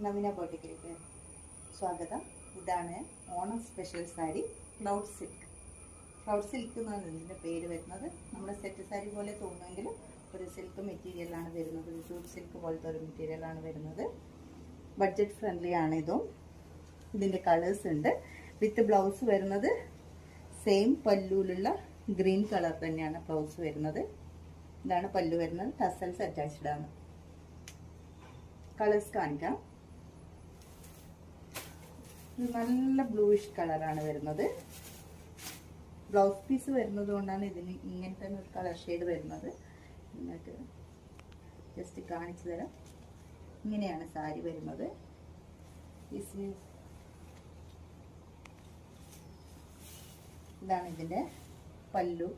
നവീന ബോട്ടിക്കിലേക്ക് സ്വാഗതം. ഇതാണ് Onam special sari cloud silk. Cloud silk എന്നാണ് ഇതിൻ്റെ പേര് വരുന്നത്. നമ്മുടെ സെറ്റ് സാരി പോലെ തോന്നുമെങ്കിലും ഒരു സിൽക്ക് മെറ്റീരിയലാണ് വരുന്നത്. ഒരു ജൂട്ട് സിൽക്ക് പോലത്തെ ഒരു മെറ്റീരിയലാണ് വരുന്നത്. ബഡ്ജറ്റ് ഫ്രണ്ട്ലി ആണ് ഇതും. ഇതിൻ്റെ കളേഴ്സ് ഉണ്ട്. വിത്ത് ബ്ലൗസ് വരുന്നത് സെയിം പല്ലുവിലുള്ള ഗ്രീൻ കളർ തന്നെയാണ് ബ്ലൗസ് വരുന്നത്. ഇതാണ് പല്ലു വരുന്നത്. ടസൽസ് അറ്റാച്ച്ഡ് ആണ്. കളേഴ്സ് കാണിക്കാം. നല്ല ബ്ലൂയിഷ് കളറാണ് വരുന്നത്. ബ്ലൗസ് പീസ് വരുന്നത് കൊണ്ടാണ് ഇതിന് ഇങ്ങനത്തെ ഒരു കളർ ഷെയ്ഡ് വരുന്നത്. നിങ്ങൾക്ക് ജസ്റ്റ് കാണിച്ചു തരാം. ഇങ്ങനെയാണ് സാരി വരുന്നത്. ഇതാണ് ഇതിൻ്റെ പല്ലു.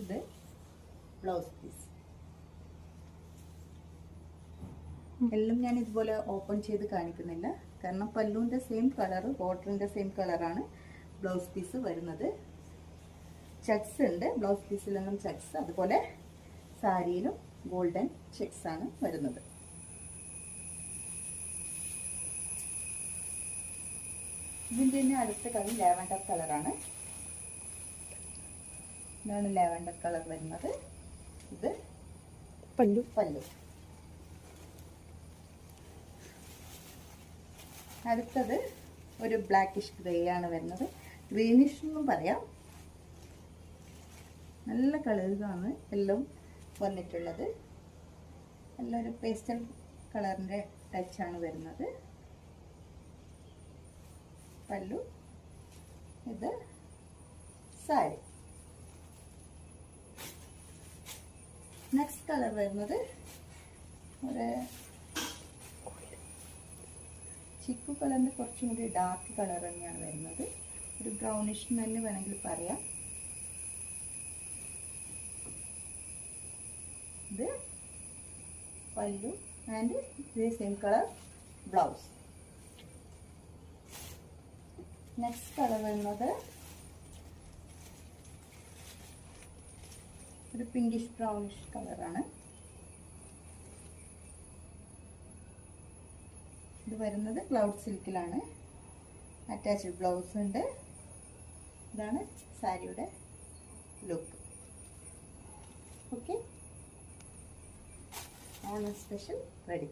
ഇത് ബ്ലൗസ് പീസ്. എല്ലാം ഞാൻ ഇതുപോലെ ഓപ്പൺ ചെയ്ത് കാണിക്കുന്നില്ല, കാരണം പല്ലുവിൻ്റെ സെയിം കളറ്, ബോർഡറിൻ്റെ സെയിം കളറാണ് ബ്ലൗസ് പീസ് വരുന്നത്. ചെക്സ് ഉണ്ട് ബ്ലൗസ് പീസിലെല്ലാം ചെക്സ്. അതുപോലെ സാരിയിലും ഗോൾഡൻ ചെക്സ് ആണ് വരുന്നത്. ഇതിൻ്റെ തന്നെ അടുത്ത കളർ ലാവൻഡർ കളറാണ്. ഇതാണ് ലാവൻഡർ കളർ വരുന്നത്. ഇത് പല്ലു. അടുത്തത് ഒരു ബ്ലാക്കിഷ് ഗ്രേ ആണ് വരുന്നത്. ഗ്രീനിഷ് എന്നും പറയാം. നല്ല കളേഴ്സാണ് എല്ലാം വന്നിട്ടുള്ളത്. നല്ലൊരു പേസ്റ്റൽ കളറിൻ്റെ ടച്ചാണ് വരുന്നത്. പല്ലു. ഇത് സാരി. നെക്സ്റ്റ് കളർ വരുന്നത് ഒരു ചിക്കു കളറിൻ്റെ കുറച്ചും കൂടി ഡാർക്ക് കളർ തന്നെയാണ് വരുന്നത്. ഒരു ബ്രൗണിഷ് തന്നെ വേണമെങ്കിൽ പറയാം. ഇത് പല്ലു ആൻഡ് ഇതേ same colour blouse. Next colour വരുന്നത് ഒരു പിങ്കിഷ് ബ്രൗണിഷ് കളറാണ്. ഇത് വരുന്നത് ക്ലൗഡ് സിൽക്കിലാണ്. അറ്റാച്ച്ഡ് ബ്ലൗസ് ഉണ്ട്. ഇതാണ് സാരിയുടെ look. Okay, Onam special ready.